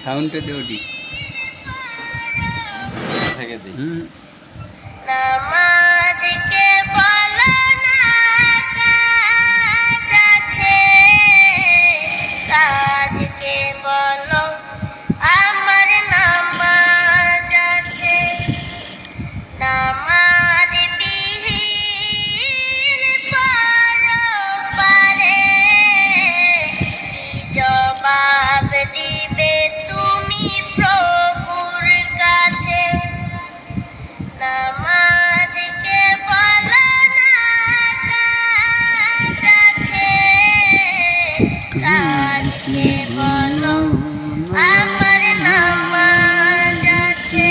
সাউন্ডটা দেও দি থেকে দেই নামাজকে বলো না কাজ আছে, কাজকে বলো আমার নামাজ আছে। নামাজ বিহীন পরপারে কি জবাব দিবে তুমি প্রভুর কাছে? নামাজকে বলো না কাজ আছে, কাজকে বলো আমার নামাজ আছে।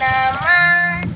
নামাজ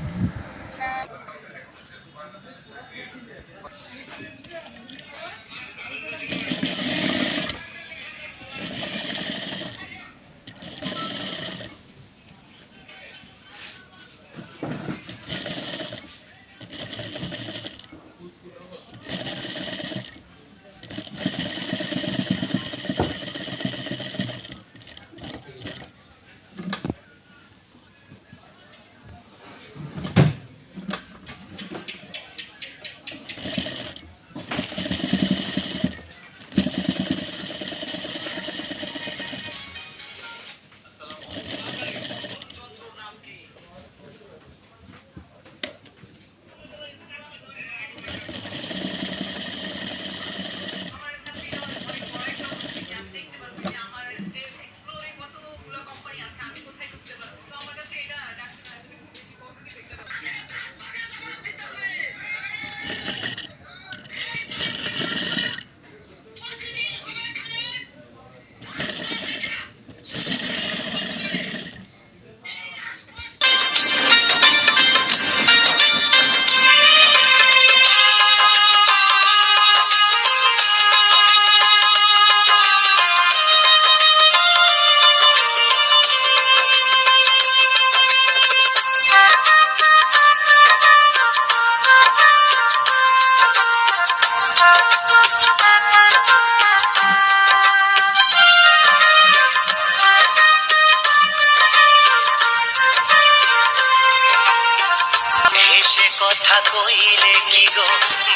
এসে কথা কইলে কি গো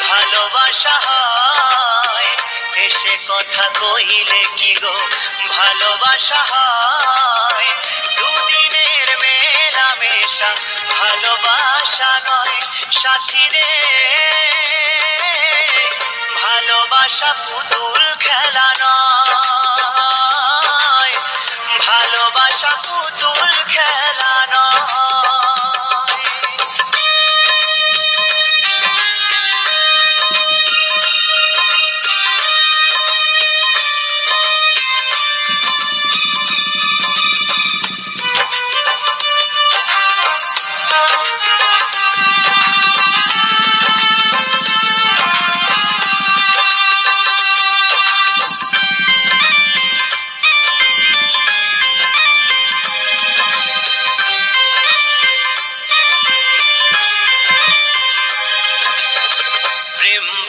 ভালোবাসা হয়? এসে কথা কইলে কি গো ভালোবাসা হয়? দুদিনের মেলামেশা ভালোবাসা নয় সাথী রে, ভালোবাসা পুতুল খেলা নয়, ভালোবাসা পুতুল খেলা নয়।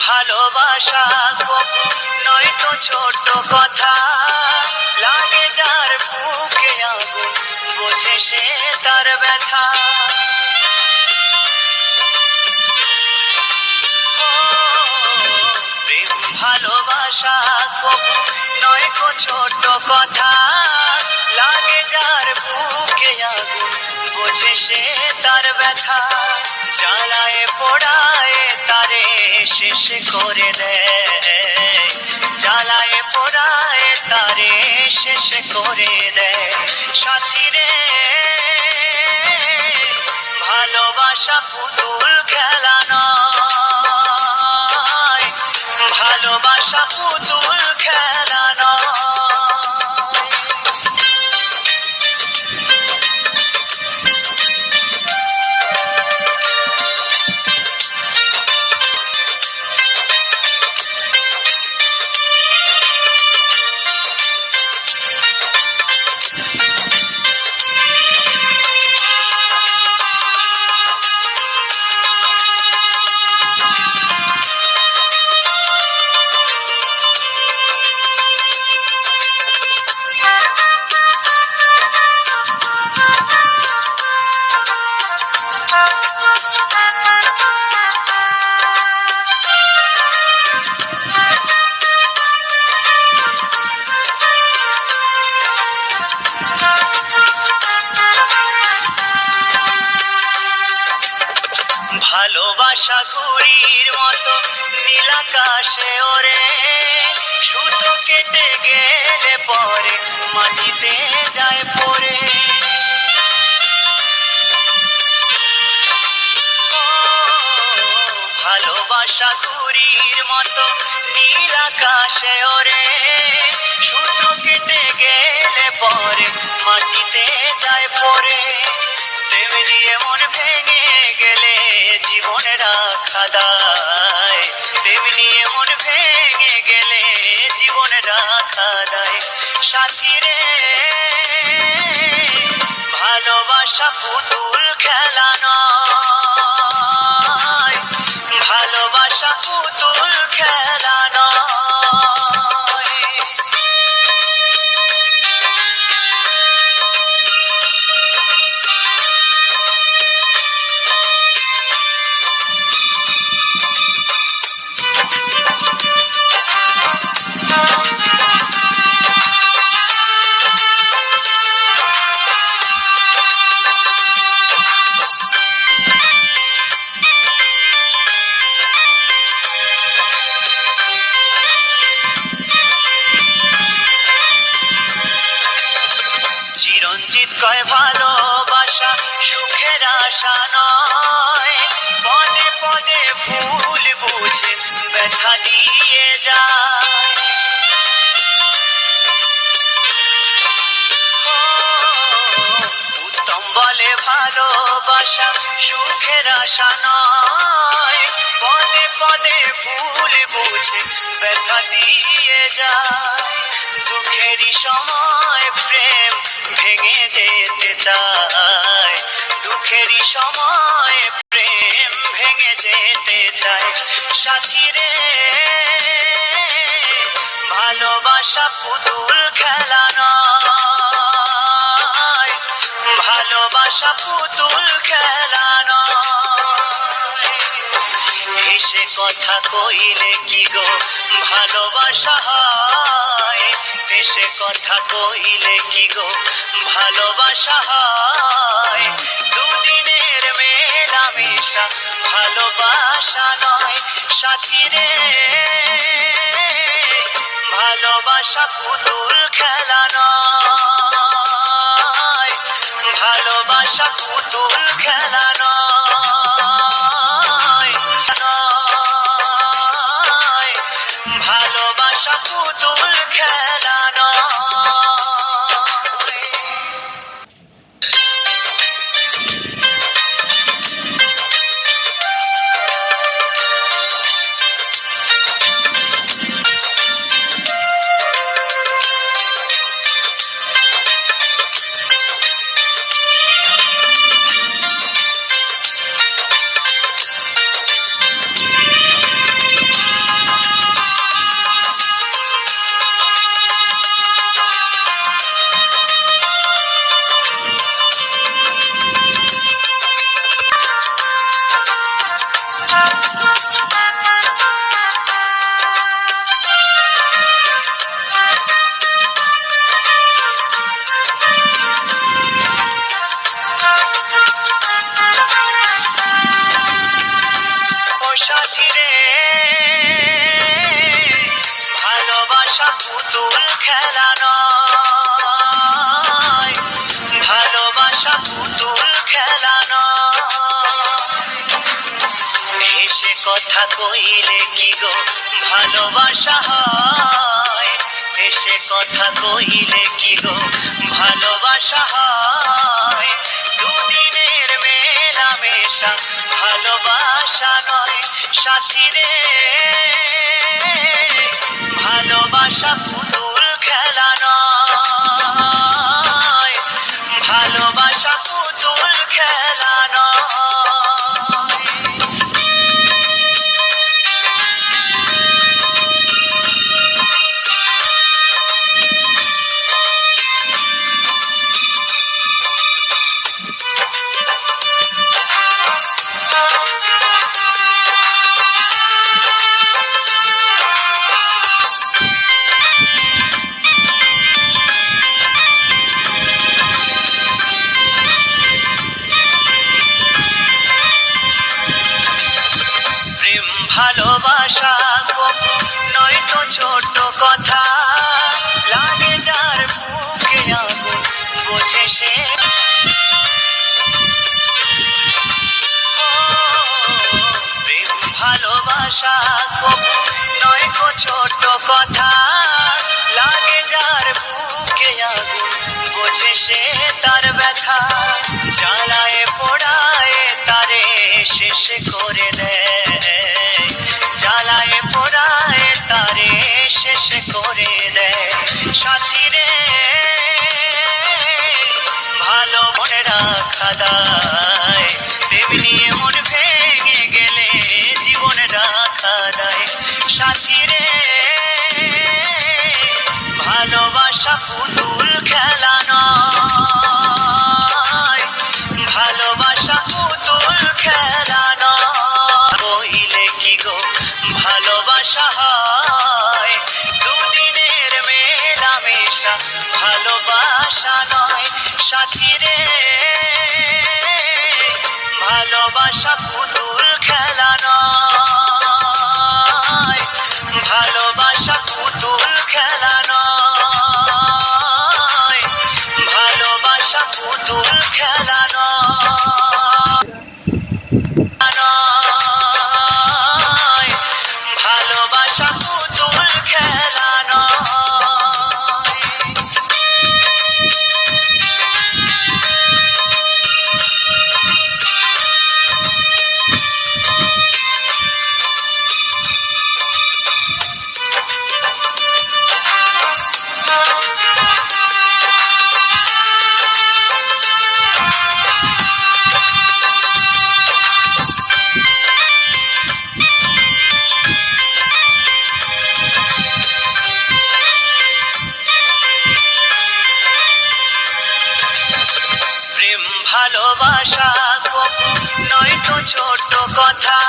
ভালোবাসা কবু নয় তো ছোট কথা, লাগে যার বুকে আগুন বোঝে সে তার ব্যথা। প্রেম ভালোবাসা কবু নয় তো ছোট কথা, লাগে যার বুকে আগুন বোঝে সে তার ব্যথা। জ্বালায় পোড়ায় তারে শেষ করে দেয়, জ্বালায় পোড়ায় তারে শেষ করে দেয় সাথী রে, ভালোবাসা পুতুল খেলা নয়, ভালোবাসা পুতুল খেলা নয়। ভালোবাসা ঘুড়ির মতো নীল আকাশে ওরে, সুতো কেটে গেলে পরে মাটিতে যায় পড়ে। ভালোবাসা ঘুড়ির মতো নীল আকাশে ওরে, সুতো কেটে গেলে পরে মাটিতে যায় পড়ে। তেমনি এমন ভেঙে গেলে জীবন রাখা দায়, তেমনি এমন ভেঙে গেলে জীবন রাখা দায়। সাথী রে ভালোবাসা পুতুল খেলা নয়, ভালোবাসা পুতুল খেলা নয়। চিরঞ্জিত কয় ভালোবাসা সুখের আশা নয়, পদে পদে ভুল বুঝে ব্যথা দিয়ে যায়। উত্তম বলে ভালোবাসা সুখের আশা নয়, পদে পদে ভুল বুঝে ব্যথা দিয়ে যায়। দুঃখেরই সময় প্রেম ভেঙে যেতে চায়, দুঃখেরই সময় প্রেম ভেঙে যেতে চায়। সাথী রে ভালোবাসা পুতুল খেলা নয়, ভালোবাসা পুতুল খেলা নয়। হেসে কথা কইলে কি গো ভালোবাসা হয়, হেসে কথা কইলে কি গো ভালোবাসা হয়। দুদিনের মেলামেশা ভালোবাসা নয়। সাথী রে ভালোবাসা পুতুল খেলা নয়, ভালোবাসা পুতুল খেলা নয়, নয়, ভালোবাসা পুতুল খেলা নয়। সাথী রে ভালোবাসা পুতুল খেলা নয়, ভালোবাসা পুতুল খেলা নয়। হেসে কথা কইলে কি গো ভালোবাসা হয়, হেসে কথা কইলে কি গো ভালোবাসা হয়। দুদিনের মেলামেশা ভালোবাসা নয়। সাথী রে ভালোবাসা পুতুল খেলা নয়, ভালোবাসা পুতুল খেলা নয়। ভালোবাসা কবু নয়তো ছোট কথা, লাগে যার বুকে আগুন বোঝে সে। প্রেম ভালোবাসা কবু নয়তো ছোট কথা, লাগে যার বুকে আগুন বোঝে সে তার ব্যথা। জ্বালায় পোড়ায় তারে শেষ করে দেয়, জ্বালায় পোড়ায় তারে শেষ করে দেয়। সাথী রে ভালো মনে রাখা দায়, তেমনি মন ভেঙে গেলে জীবন রাখা দায়। সাথী রে ভালোবাসা পুতুল খেলা নয়, ভালোবাসা পুতুল খেলা নয়। কইলে কি গো ভালোবাসা হয়, দুদিনের মেলামেশা ভালোবাসা নয়। সাথী রে ভালোবাসা পুতুল খেলা নয়, ভালোবাসা পুতুল খেলা নয়, ভালোবাসা পুতুল খেলা নয়, ভালোবাসা পুতুল খেলা নয়। প্রেম ভালোবাসা কবু নয়তো ছোট কথা,